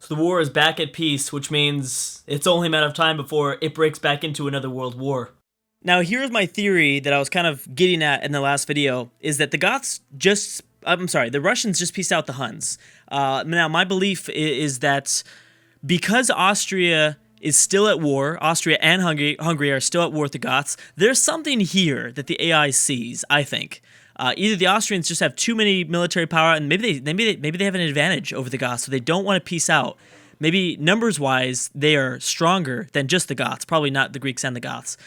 So the war is back at peace, which means it's only a matter of time before it breaks back into another world war. Now, here's my theory that I was kind of getting at in the last video, is that the Russians just pieced out the Huns. Now, my belief is that because Austria is still at war, Austria and Hungary are still at war with the Goths, there's something here that the AI sees, I think. Either the Austrians just have too many military power, and maybe they have an advantage over the Goths, so they don't want to peace out. Maybe numbers-wise, they are stronger than just the Goths. Probably not the Greeks and the Goths.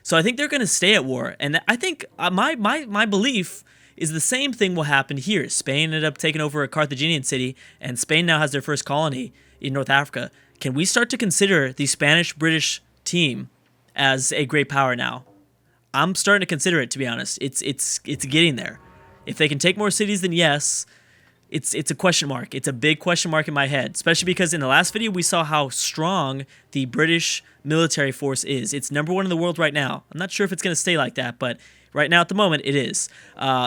So I think they're going to stay at war, and I think my belief is the same thing will happen here. Spain ended up taking over a Carthaginian city, and Spain now has their first colony in North Africa. Can we start to consider the Spanish-British team as a great power now? I'm starting to consider it, to be honest. It's getting there. If they can take more cities, then yes. It's a question mark. It's a big question mark in my head, especially because in the last video we saw how strong the British military force is. It's number one in the world right now. I'm not sure if it's going to stay like that, but right now at the moment it is.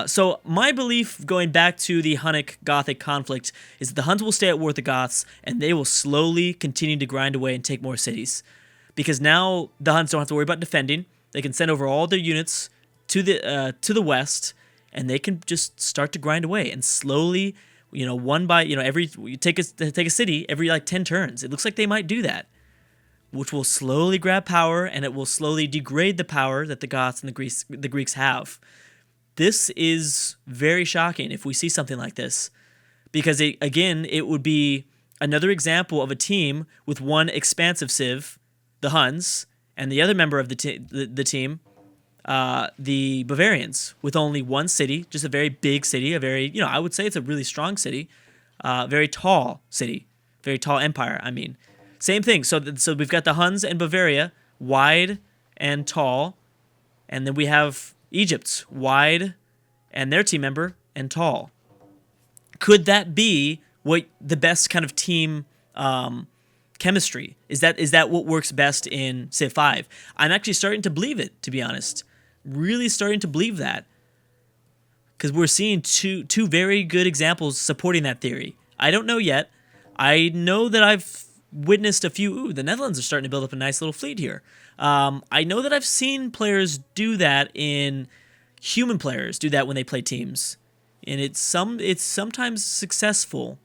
So my belief going back to the Hunnic-Gothic conflict is that the Huns will stay at war with the Goths, and they will slowly continue to grind away and take more cities. Because now the Huns don't have to worry about defending. They can send over all their units to the west, and they can just start to grind away and slowly, one by, you take a city every like 10 turns. It looks like they might do that, which will slowly grab power, and it will slowly degrade the power that the Goths and the Greeks have. This is very shocking if we see something like this, because it would be another example of a team with one expansive civ, the Huns, and the other member of the team, the Bavarians, with only one city, just a very big city, a very, I would say it's a really strong city, very tall city, very tall empire, I mean. Same thing, so we've got the Huns and Bavaria, wide and tall, and then we have Egypt, wide, and their team member, and tall. Could that be what the best kind of team chemistry? Is that what works best in Civ 5? I'm actually starting to believe it, to be honest. Really starting to believe that. Because we're seeing two very good examples supporting that theory. I don't know yet. I know that I've witnessed a few. Ooh, the Netherlands are starting to build up a nice little fleet here. I know that I've seen players do that human players do that when they play teams. And it's sometimes successful.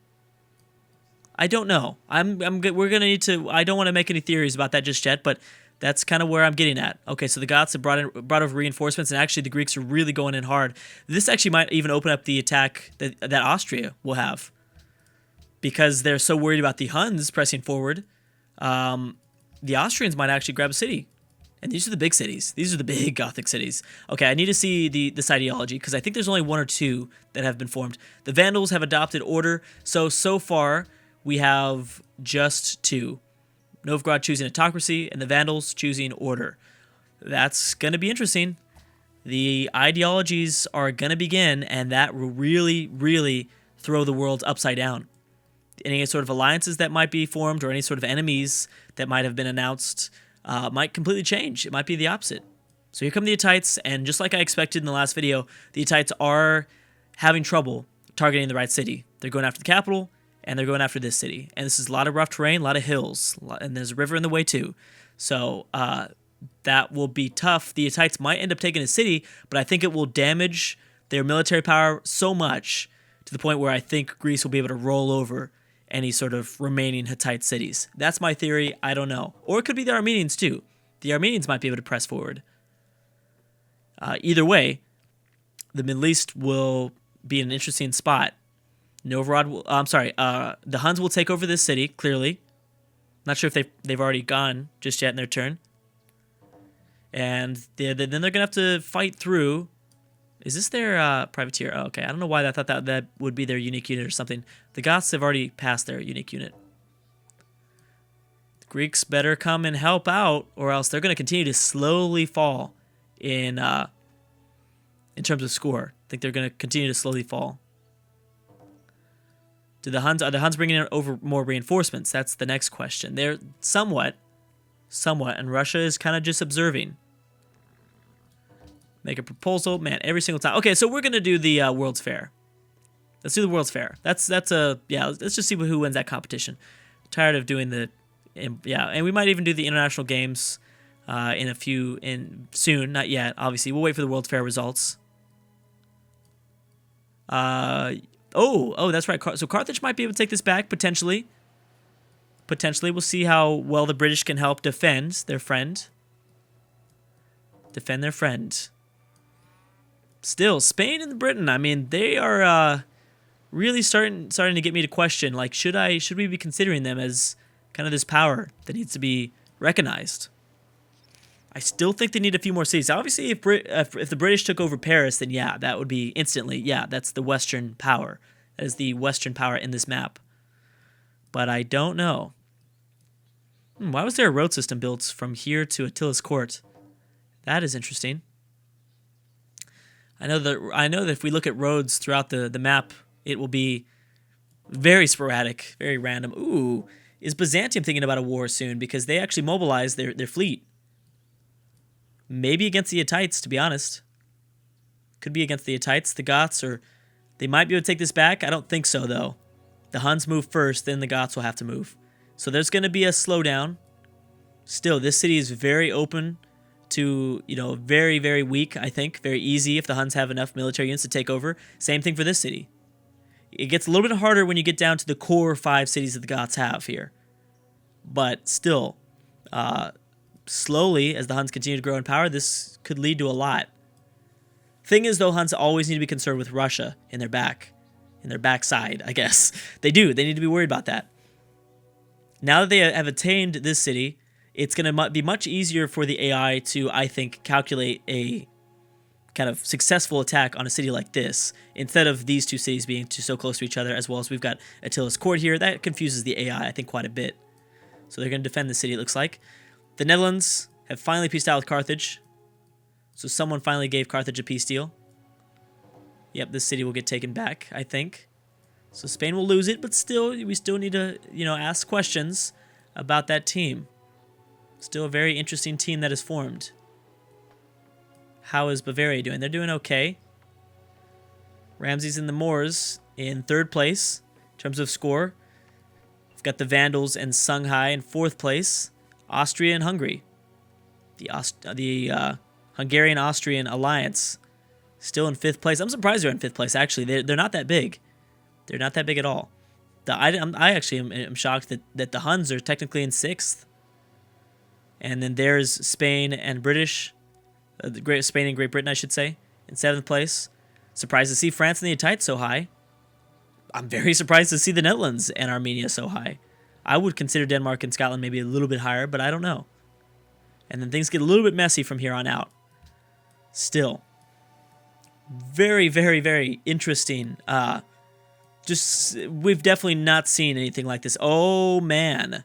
I don't know. We're gonna need to. I don't want to make any theories about that just yet, but that's kind of where I'm getting at. Okay, so the Goths have brought over reinforcements, and actually the Greeks are really going in hard. This actually might even open up the attack that Austria will have, because they're so worried about the Huns pressing forward. The Austrians might actually grab a city, and these are the big cities. These are the big Gothic cities. Okay, I need to see this ideology, because I think there's only one or two that have been formed. The Vandals have adopted order, so far we have just two. Novgorod choosing autocracy, and the Vandals choosing order. That's going to be interesting. The ideologies are going to begin, and that will really, really throw the world upside down. Any sort of alliances that might be formed, or any sort of enemies that might have been announced, might completely change. It might be the opposite. So here come the Hittites, and just like I expected in the last video, the Hittites are having trouble targeting the right city. They're going after the capital, and they're going after this city. And this is a lot of rough terrain, a lot of hills, and there's a river in the way too. So that will be tough. The Hittites might end up taking a city, but I think it will damage their military power so much to the point where I think Greece will be able to roll over any sort of remaining Hittite cities. That's my theory. I don't know. Or it could be the Armenians too. The Armenians might be able to press forward. Either way, the Middle East will be an interesting spot. The Huns will take over this city, clearly. Not sure if they've already gone just yet in their turn. And then they're going to have to fight through. Is this their privateer? Oh, okay, I don't know why I thought that would be their unique unit or something. The Goths have already passed their unique unit. The Greeks better come and help out, or else they're going to continue to slowly fall in terms of score. I think they're going to continue to slowly fall. Are the Huns bringing in over more reinforcements? That's the next question. They're somewhat, and Russia is kind of just observing. Make a proposal, man, every single time. Okay, so we're gonna do the World's Fair. Let's do the World's Fair. That's a yeah. Let's just see who wins that competition. Tired of doing the yeah, and we might even do the international games soon. Not yet, obviously. We'll wait for the World's Fair results. Oh, that's right. So Carthage might be able to take this back potentially. Potentially, we'll see how well the British can help defend their friend. Defend their friend. Still, Spain and Britain. I mean, they are really starting to get me to question. Like, should we be considering them as kind of this power that needs to be recognized? I still think they need a few more cities. Obviously, if the British took over Paris, then yeah, that would be instantly, yeah, that's the Western power. That is the Western power in this map. But I don't know. Why was there a road system built from here to Attila's court? That is interesting. I know that if we look at roads throughout the map, it will be very sporadic, very random. Ooh, is Byzantium thinking about a war soon? Because they actually mobilized their fleet. Maybe against the Hittites, to be honest. Could be against the Hittites, the Goths, or they might be able to take this back. I don't think so, though. The Huns move first, then the Goths will have to move. So there's going to be a slowdown. Still, this city is very open to, very, very weak, I think. Very easy if the Huns have enough military units to take over. Same thing for this city. It gets a little bit harder when you get down to the core 5 cities that the Goths have here. But still, slowly, as the Huns continue to grow in power, this could lead to a lot. Thing is, though, Huns always need to be concerned with Russia in their backside, I guess. They do. They need to be worried about that. Now that they have attained this city, it's going to be much easier for the AI to, I think, calculate a kind of successful attack on a city like this, instead of these two cities being so close to each other, as well as we've got Attila's court here. That confuses the AI, I think, quite a bit. So they're going to defend the city, it looks like. The Netherlands have finally peaced out with Carthage. So someone finally gave Carthage a peace deal. Yep, this city will get taken back, I think. So Spain will lose it, but still, we still need to, ask questions about that team. Still a very interesting team that is formed. How is Bavaria doing? They're doing okay. Ramses and the Moors in 3rd place in terms of score. We've got the Vandals and Songhai in 4th place. Austria and Hungary. The Hungarian-Austrian alliance still in 5th place. I'm surprised they're in 5th place, actually. They're not that big. They're not that big at all. I actually am shocked that the Huns are technically in 6th. And then there's Spain and British. Spain and Great Britain, I should say, in 7th place. Surprised to see France and the Hittites so high. I'm very surprised to see the Netherlands and Armenia so high. I would consider Denmark and Scotland maybe a little bit higher, but I don't know. And then things get a little bit messy from here on out. Still, very, very, very interesting. We've definitely not seen anything like this. Oh, man.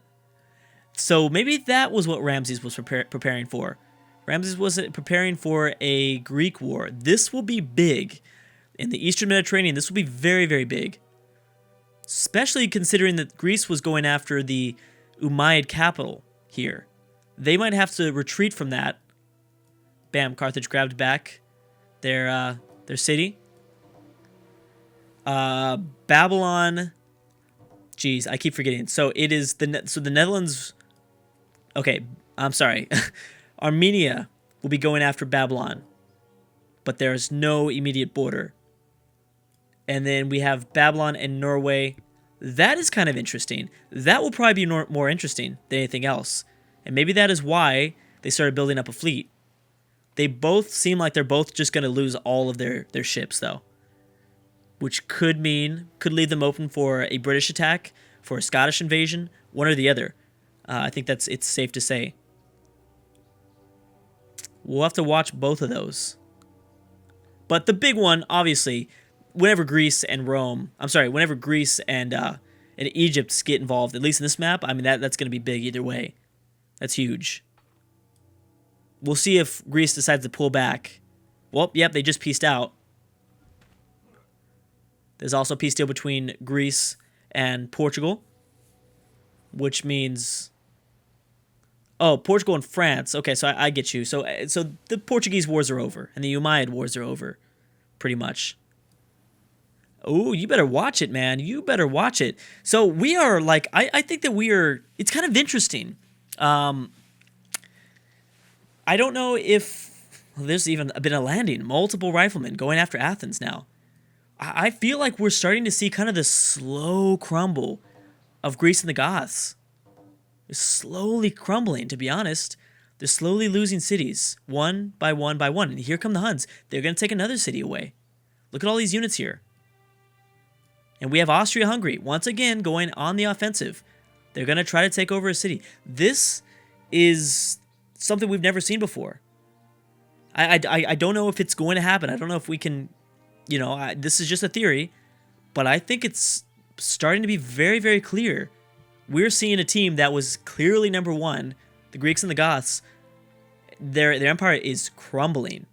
So maybe that was what Ramses was preparing for. Ramses was preparing for a Greek war. This will be big. In the Eastern Mediterranean, this will be very, very big. Especially considering that Greece was going after the Umayyad capital here. They might have to retreat from that. Bam, Carthage grabbed back their city. Babylon. Jeez, I keep forgetting. So it is the Netherlands. Okay, I'm sorry. Armenia will be going after Babylon, but there's no immediate border. And then we have Babylon and Norway. That is kind of interesting. That will probably be more interesting than anything else. And maybe that is why they started building up a fleet. They both seem like they're both just going to lose all of their ships, though. Which could leave them open for a British attack, for a Scottish invasion, one or the other. I think it's safe to say. We'll have to watch both of those. But the big one, obviously, whenever Greece and Egypt get involved, at least in this map, I mean, that's going to be big either way. That's huge. We'll see if Greece decides to pull back. Well, yep, they just peaced out. There's also a peace deal between Greece and Portugal, which means... Oh, Portugal and France. Okay, so I get you. So the Portuguese wars are over, and the Umayyad wars are over, pretty much. Oh, you better watch it, man. You better watch it. So we are like, I think that we are, it's kind of interesting. I don't know if well, there's even been a landing, multiple riflemen going after Athens now. I feel like we're starting to see kind of the slow crumble of Greece and the Goths. They're slowly crumbling, to be honest. They're slowly losing cities, one by one by one. And here come the Huns. They're going to take another city away. Look at all these units here. And we have Austria Hungary, once again, going on the offensive. They're going to try to take over a city. This is something we've never seen before. I don't know if it's going to happen. I don't know if we can, this is just a theory, but I think it's starting to be very, very clear. We're seeing a team that was clearly number one, the Greeks and the Goths. Their empire is crumbling.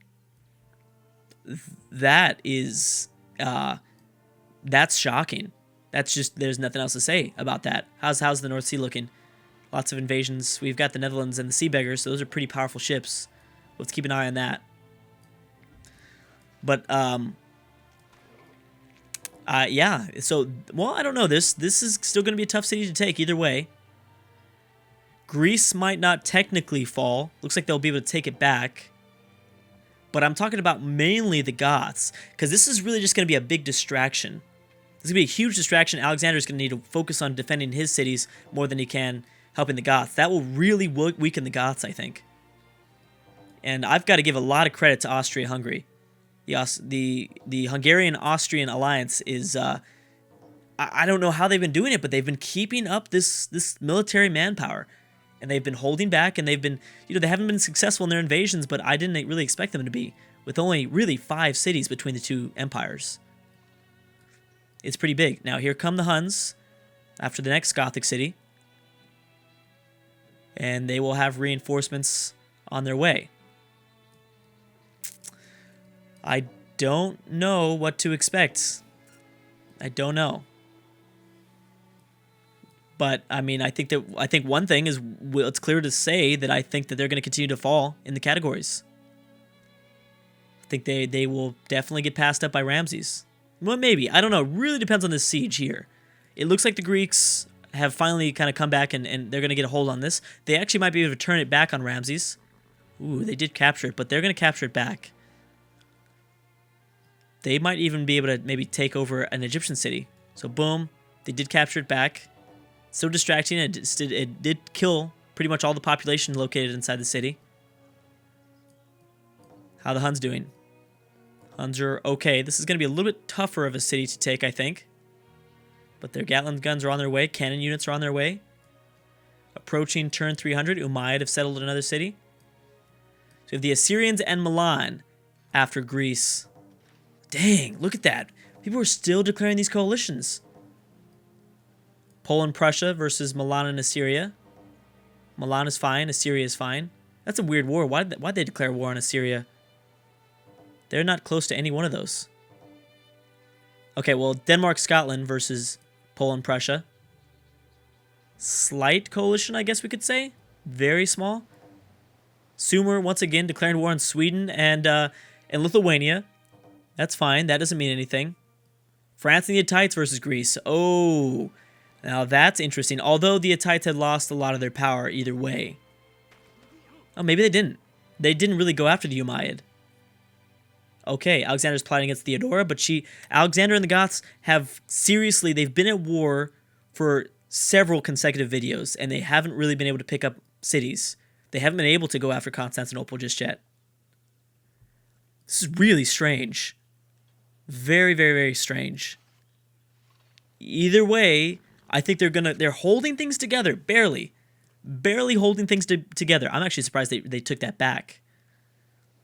That is, that's shocking. That's just, there's nothing else to say about that. How's the North Sea looking? Lots of invasions. We've got the Netherlands and the Sea Beggars, so those are pretty powerful ships. Let's keep an eye on that. But, yeah. So, well, I don't know. This is still going to be a tough city to take either way. Greece might not technically fall. Looks like they'll be able to take it back. But I'm talking about mainly the Goths, because this is really just going to be a big distraction. This is going to be a huge distraction. Alexander's going to need to focus on defending his cities more than he can helping the Goths. That will really weaken the Goths, I think. And I've got to give a lot of credit to Austria Hungary. The Hungarian-Austrian alliance is, I don't know how they've been doing it, but they've been keeping up this military manpower. And they've been holding back, and they've been, they haven't been successful in their invasions, but I didn't really expect them to be, with only really 5 cities between the two empires. It's pretty big. Now, here come the Huns after the next Gothic city. And they will have reinforcements on their way. I don't know what to expect. I don't know. But, I mean, I think one thing is, well, it's clear to say that I think that they're going to continue to fall in the categories. I think they will definitely get passed up by Ramses. Well, maybe. I don't know. It really depends on this siege here. It looks like the Greeks have finally kind of come back, and they're going to get a hold on this. They actually might be able to turn it back on Ramses. Ooh, they did capture it, but they're going to capture it back. They might even be able to maybe take over an Egyptian city. So, boom. They did capture it back. So distracting. It did kill pretty much all the population located inside the city. How are the Huns doing? Huns are okay. This is going to be a little bit tougher of a city to take, I think. But their Gatling guns are on their way. Cannon units are on their way. Approaching turn 300. Umayyad have settled another city. So we have the Assyrians and Milan after Greece. Dang, look at that. People are still declaring these coalitions. Poland, Prussia versus Milan and Assyria. Milan is fine. Assyria is fine. That's a weird war. Why'd they declare war on Assyria? They're not close to any one of those. Okay, well, Denmark, Scotland versus Poland, Prussia. Slight coalition, I guess we could say. Very small. Sumer, once again, declaring war on Sweden and Lithuania. That's fine. That doesn't mean anything. France and the Hittites versus Greece. Oh, now that's interesting. Although the Hittites had lost a lot of their power either way. Oh, maybe they didn't. They didn't really go after the Umayyad. Okay, Alexander's plotting against Theodora, but Alexander and the Goths they've been at war for several consecutive videos, and they haven't really been able to pick up cities. They haven't been able to go after Constantinople just yet. This is really strange. Very, very, very strange. Either way, I think they're holding things together, barely holding things together. I'm actually surprised they took that back.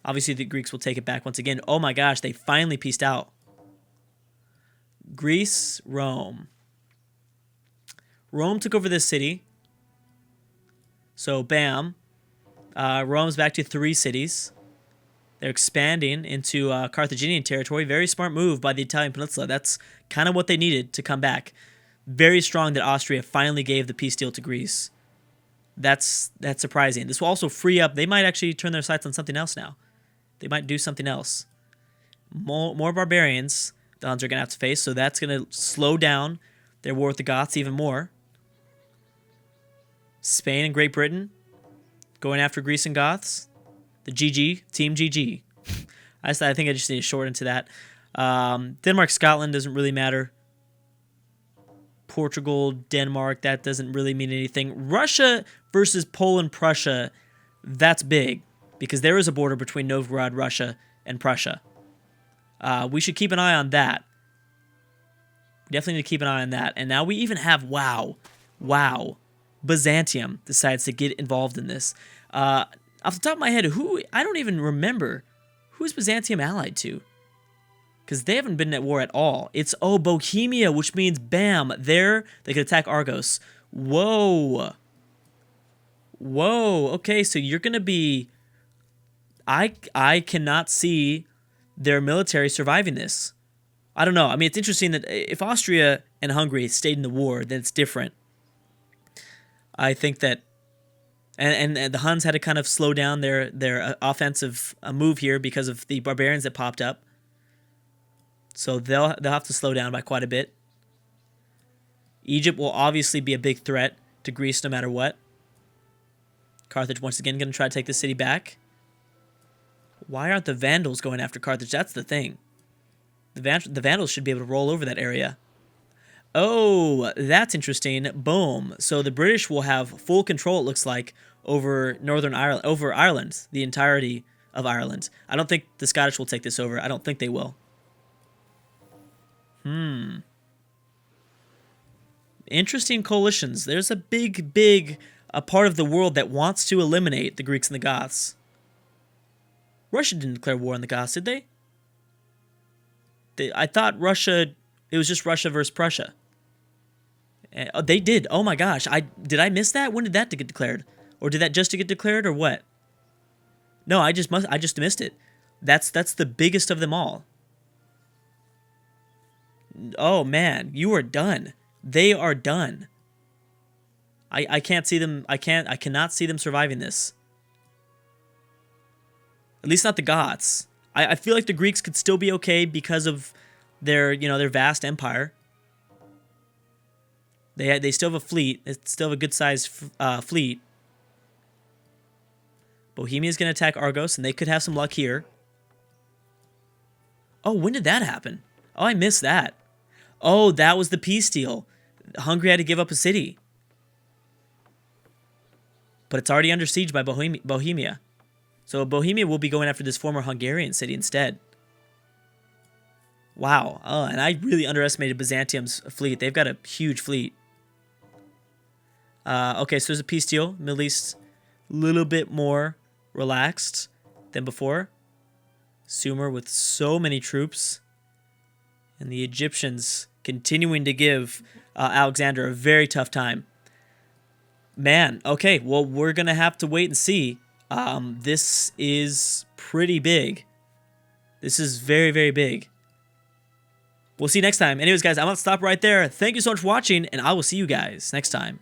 Obviously, the Greeks will take it back once again. Oh my gosh, they finally pieced out. Greece, Rome. Rome took over this city. So, bam. Rome's back to 3 cities. They're expanding into Carthaginian territory. Very smart move by the Italian peninsula. That's kind of what they needed to come back. Very strong that Austria finally gave the peace deal to Greece. That's surprising. This will also free up. They might actually turn their sights on something else now. They might do something else. More barbarians, the Huns are going to have to face. So that's going to slow down their war with the Goths even more. Spain and Great Britain going after Greece and Goths. The GG, Team GG. I think I just need to short into that. Denmark, Scotland doesn't really matter. Portugal, Denmark, that doesn't really mean anything. Russia versus Poland, Prussia, that's big because there is a border between Novgorod, Russia, and Prussia. We should keep an eye on that. Definitely need to keep an eye on that. And now we even have, wow, Byzantium decides to get involved in this. Off the top of my head, I don't even remember. Who's Byzantium allied to? Because they haven't been at war at all. It's, Bohemia, which means, bam, they could attack Argos. Whoa. Okay, so you're going to be... I cannot see their military surviving this. I don't know. I mean, it's interesting that if Austria and Hungary stayed in the war, then it's different. I think that... And the Huns had to kind of slow down their offensive move here because of the barbarians that popped up. So they'll have to slow down by quite a bit. Egypt will obviously be a big threat to Greece no matter what. Carthage once again going to try to take the city back. Why aren't the Vandals going after Carthage? That's the thing. The Vandals should be able to roll over that area. Oh, that's interesting. Boom. So the British will have full control, it looks like, over Northern Ireland, over Ireland, the entirety of Ireland. I don't think the Scottish will take this over. I don't think they will. Interesting coalitions. There's a big part of the world that wants to eliminate the Greeks and the Goths. Russia didn't declare war on the Goths, did they? I thought Russia, it was just Russia versus Prussia. They did. Oh my gosh. Did I miss that? When did that get declared? Or did that just get declared or what? No, I just missed it. That's the biggest of them all. Oh man, you are done. They are done. I can't see them. I cannot see them surviving this. At least not the Goths. I feel like the Greeks could still be okay because of their vast empire. They still have a fleet. It's still have a good sized fleet. Bohemia is going to attack Argos, and they could have some luck here. Oh, when did that happen? Oh, I missed that. Oh, that was the peace deal. Hungary had to give up a city. But it's already under siege by Bohemia. So Bohemia will be going after this former Hungarian city instead. Wow. Oh, and I really underestimated Byzantium's fleet. They've got a huge fleet. Okay, so there's a peace deal. Middle East, a little bit more relaxed than before. Sumer with so many troops. And the Egyptians continuing to give Alexander a very tough time. Man, okay, well, we're going to have to wait and see. This is pretty big. This is very big. We'll see you next time. Anyways, guys, I'm going to stop right there. Thank you so much for watching, and I will see you guys next time.